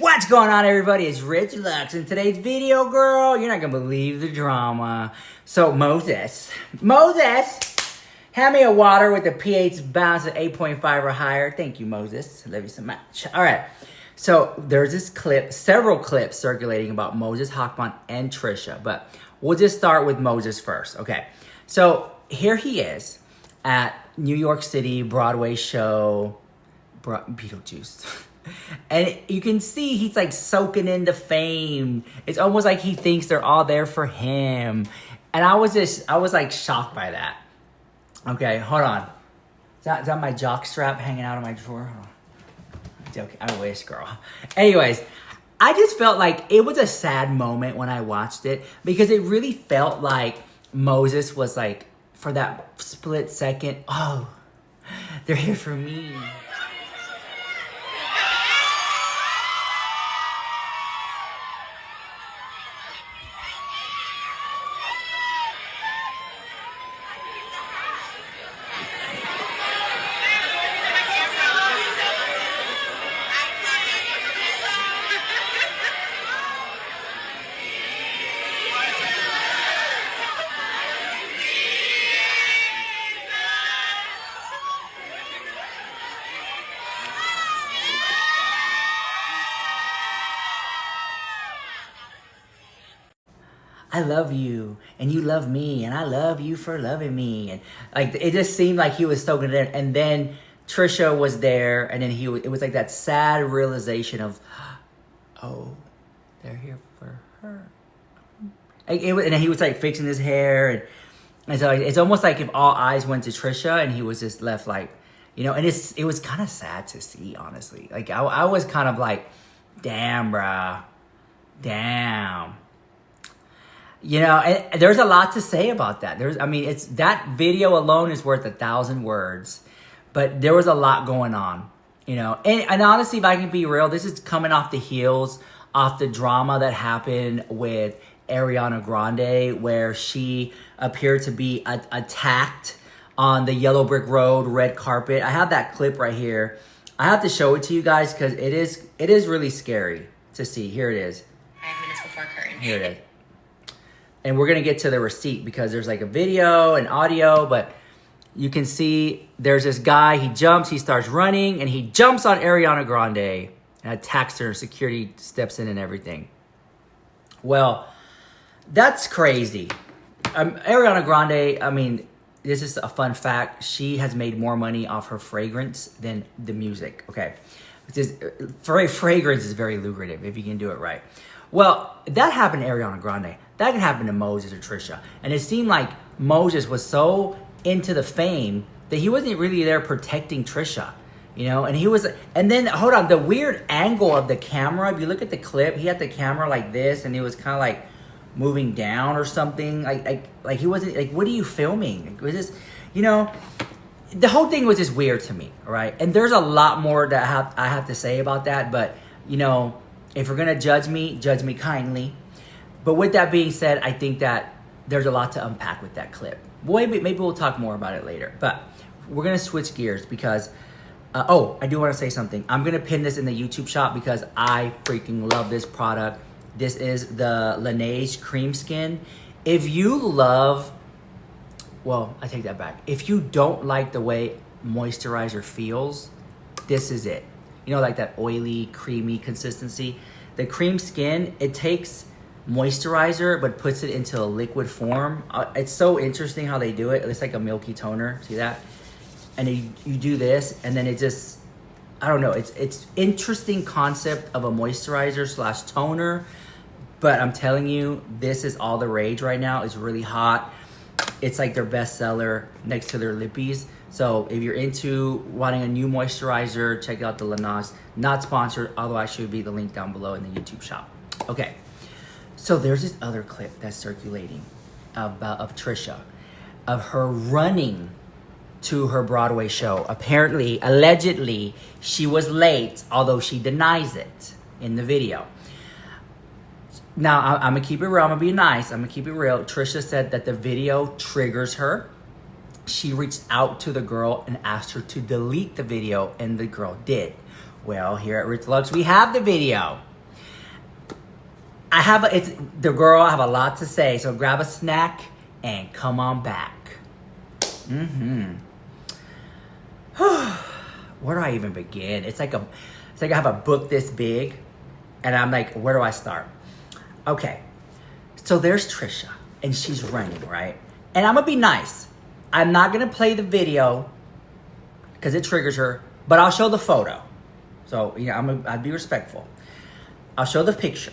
What's going on, everybody? It's Rich Lux. In today's video, girl, you're not gonna believe the drama. So Moses, hand me a water with the pH balance of 8.5 or higher. Thank you, Moses. Love you so much. All right. So there's this clip, several clips circulating about Moses Hochman and Trisha, but we'll just start with Moses first. Okay. So here he is at New York City Broadway show, Beetlejuice. And you can see he's like soaking in the fame. It's almost like he thinks they're all there for him. And I was like shocked by that. Okay, hold on. Is that my jock strap hanging out of my drawer? I'm joking. I wish, girl. Anyways, I just felt like it was a sad moment when I watched it because it really felt like Moses was like, for that split second, oh, they're here for me. I love you, and you love me, and I love you for loving me. And like, it just seemed like he was soaking it in. And then Trisha was there, and then it was like that sad realization of, oh, they're here for her. And then he was like fixing his hair, and so it's almost like if all eyes went to Trisha, and he was just left like, you know. And it was kind of sad to see, honestly. Like I was kind of like, damn, bruh, damn. You know, and there's a lot to say about that. It's that video alone is worth 1,000 words, but there was a lot going on, you know. And honestly, if I can be real, this is coming off the heels, off the drama that happened with Ariana Grande, where she appeared to be attacked on the yellow brick road, red carpet. I have that clip right here. I have to show it to you guys because it is really scary to see. Here it is. 5 minutes before curtain. Here it is. And we're going to get to the receipt because there's like a video and audio, but you can see there's this guy, he jumps, he starts running, and he jumps on Ariana Grande and attacks her. Security steps in and everything. Well, that's crazy. Ariana Grande, this is a fun fact. She has made more money off her fragrance than the music, okay? Fragrance is very lucrative if you can do it right. Well, that happened to Ariana Grande. That could happen to Moses or Trisha. And it seemed like Moses was so into the fame that he wasn't really there protecting Trisha, you know? And then, hold on, the weird angle of the camera, if you look at the clip, he had the camera like this, and he was kind of like moving down or something. Like he wasn't, like, what are you filming? It was just, you know, the whole thing was just weird to me, all right? And there's a lot more that I have to say about that, but, you know, if you're going to judge me kindly. But with that being said, I think that there's a lot to unpack with that clip. Maybe we'll talk more about it later. But we're going to switch gears because, I do want to say something. I'm going to pin this in the YouTube shop because I freaking love this product. This is the Laneige Cream Skin. If you love, well, I take that back. If you don't like the way moisturizer feels, this is it. You know, like that oily, creamy consistency. The cream skin, it takes moisturizer but puts it into a liquid form. It's so interesting how they do it. It's like a milky toner. See that? And you do this, and then it just, I don't know. It's interesting concept of a moisturizer / toner. But I'm telling you, this is all the rage right now. It's really hot. It's like their best seller next to their lippies. So if you're into wanting a new moisturizer, check out the Laneige. Not sponsored, although I should be the link down below in the YouTube shop. Okay, so there's this other clip that's circulating of Trisha, of her running to her Broadway show. Apparently, allegedly, she was late, although she denies it in the video. Now, I'm going to keep it real. I'm going to be nice. I'm going to keep it real. Trisha said that the video triggers her. She reached out to the girl and asked her to delete the video, and the girl did. Well, here at Rich Lux, we have the video. it's the girl. I have a lot to say, so grab a snack and come on back. Where do I even begin? It's like I have a book this big, and I'm like, where do I start? Okay, so there's Trisha, and she's running, right? And I'm gonna be nice. I'm not gonna play the video because it triggers her, but I'll show the photo. So I'd be respectful. I'll show the picture.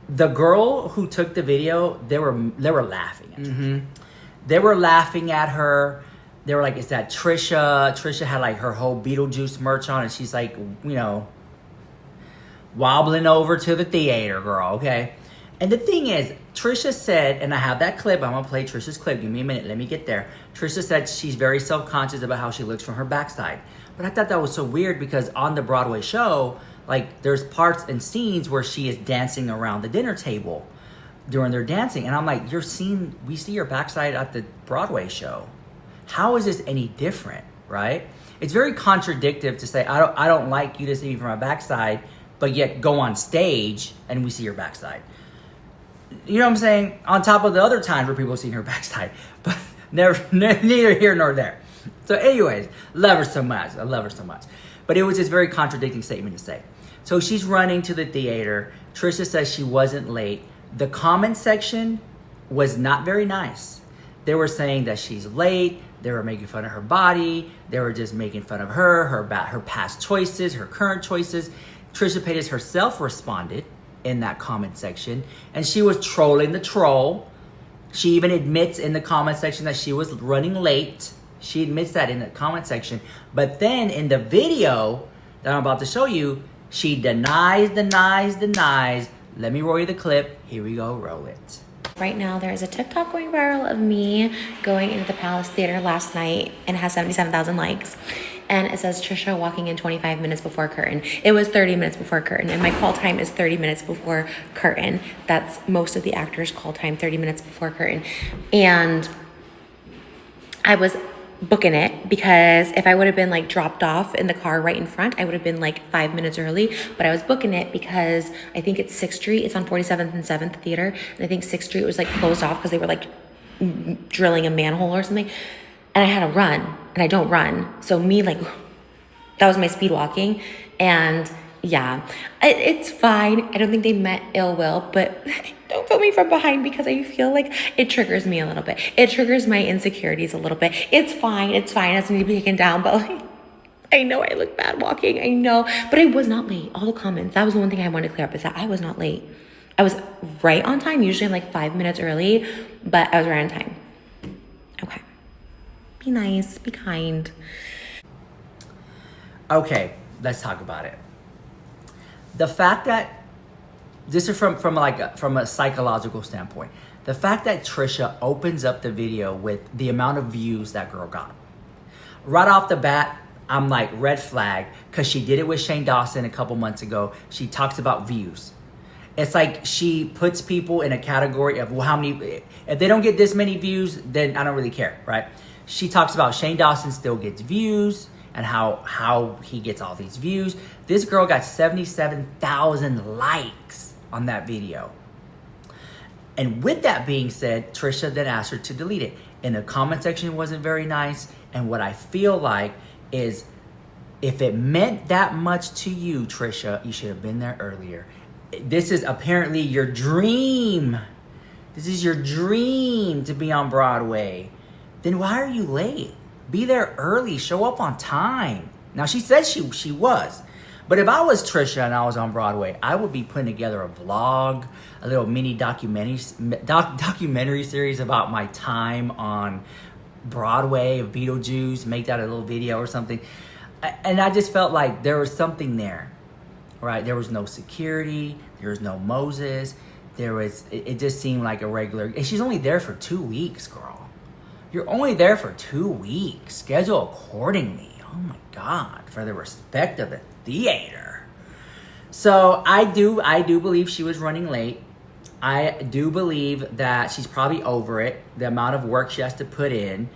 The girl who took the video, they were laughing at her. They were laughing at her. They were like, "Is that Trisha?" Trisha had like her whole Beetlejuice merch on, and she's like, wobbling over to the theater, girl. Okay. And the thing is, Trisha said, and I have that clip. I'm gonna play Trisha's clip. Give me a minute. Let me get there. Trisha said she's very self-conscious about how she looks from her backside. But I thought that was so weird because on the Broadway show, like there's parts and scenes where she is dancing around the dinner table during their dancing, and I'm like, we see your backside at the Broadway show. How is this any different, right? It's very contradictory to say I don't like you to see me from my backside, but yet go on stage and we see your backside. You know what I'm saying? On top of the other times where people see her backside, but neither here nor there. So, anyways, love her so much. I love her so much. But it was this very contradicting statement to say. So she's running to the theater. Trisha says she wasn't late. The comment section was not very nice. They were saying that she's late. They were making fun of her body. They were just making fun of her past choices, her current choices. Trisha Paytas herself responded in that comment section, and she was trolling the troll. She even admits in the comment section that she was running late. She admits that in the comment section. But then in the video that I'm about to show you, she denies. Let me roll you the clip. Here we go, roll it. Right now, there is a TikTok going viral of me going into the Palace Theater last night and it has 77,000 likes. And it says Trisha walking in 25 minutes before curtain. It was 30 minutes before curtain, and my call time is 30 minutes before curtain. That's most of the actors' call time, 30 minutes before curtain. And I was booking it because if I would have been like dropped off in the car right in front, I would have been like 5 minutes early. But I was booking it because I think it's 6th Street. It's on 47th and 7th Theater. And I think 6th Street was like closed off because they were like drilling a manhole or something. And I had to run, and I don't run. So that was my speed walking. And yeah, it's fine. I don't think they meant ill will, but don't put me from behind because I feel like it triggers me a little bit. It triggers my insecurities a little bit. It's fine. It doesn't need to be taken down, but I know I look bad walking. I know, but I was not late. All the comments. That was the one thing I wanted to clear up is that I was not late. I was right on time. Usually I'm like 5 minutes early, but I was right on time. Okay. Be nice, be kind. Okay, let's talk about it. The fact that this is from a psychological standpoint. The fact that Trisha opens up the video with the amount of views that girl got. Right off the bat, I'm like, red flag, because she did it with Shane Dawson a couple months ago. She talks about views. It's like she puts people in a category of, well, how many, if they don't get this many views, then I don't really care, right? She talks about Shane Dawson still gets views and how he gets all these views. This girl got 77,000 likes on that video. And with that being said, Trisha then asked her to delete it. And the comment section wasn't very nice. And what I feel like is, if it meant that much to you, Trisha, you should have been there earlier. This is apparently your dream. This is your dream to be on Broadway. Then why are you late? Be there early. Show up on time. Now, she said she was. But if I was Trisha and I was on Broadway, I would be putting together a vlog, a little mini documentary series about my time on Broadway of Beetlejuice, make that a little video or something. And I just felt like there was something there, right? There was no security. There was no Moses. It just seemed like a regular, and she's only there for 2 weeks, girl. You're only there for 2 weeks. Schedule accordingly. Oh my God, for the respect of the theater. So I do believe she was running late. I do believe that she's probably over it, the amount of work she has to put in,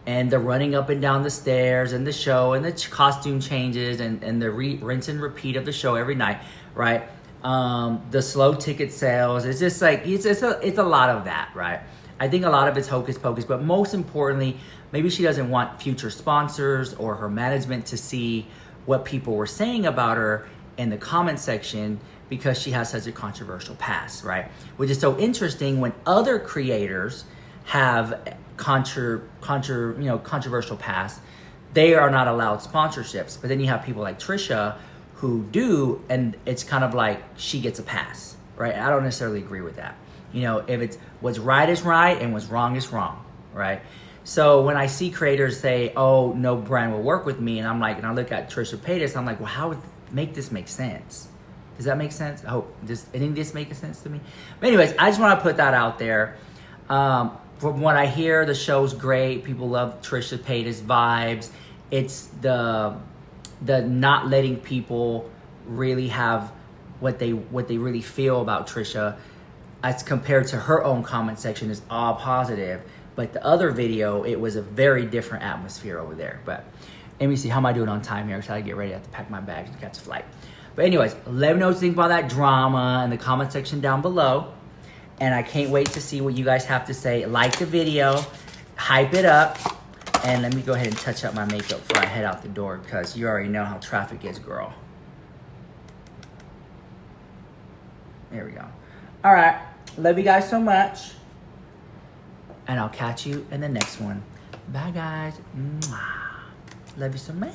and the running up and down the stairs and the show and the costume changes and the rinse and repeat of the show every night, right? The slow ticket sales. It's just like it's a lot of that, right? I think a lot of it's hocus pocus, but most importantly, maybe she doesn't want future sponsors or her management to see what people were saying about her in the comment section because she has such a controversial past, right? Which is so interesting when other creators have controversial past, they are not allowed sponsorships. But then you have people like Trisha who do, and it's kind of like she gets a pass, right? I don't necessarily agree with that. You know, if it's what's right is right and what's wrong is wrong, right? So when I see creators say, "Oh, no brand will work with me," and I'm like, and I look at Trisha Paytas, I'm like, well, how would this make sense? Does that make sense? I hope any of this make sense to me. But anyways, I just want to put that out there. From what I hear, the show's great. People love Trisha Paytas vibes. It's the not letting people really have what they really feel about Trisha, as compared to her own comment section, is all positive. But the other video, it was a very different atmosphere over there. But let me see, how am I doing on time here? I gotta get ready. I have to pack my bags and catch a flight. But anyways, let me know what you think about that drama in the comment section down below. And I can't wait to see what you guys have to say. Like the video, hype it up, and let me go ahead and touch up my makeup before I head out the door, because you already know how traffic is, girl. There we go. All right, love you guys so much, and I'll catch you in the next one. Bye, guys. Mwah. Love you so much.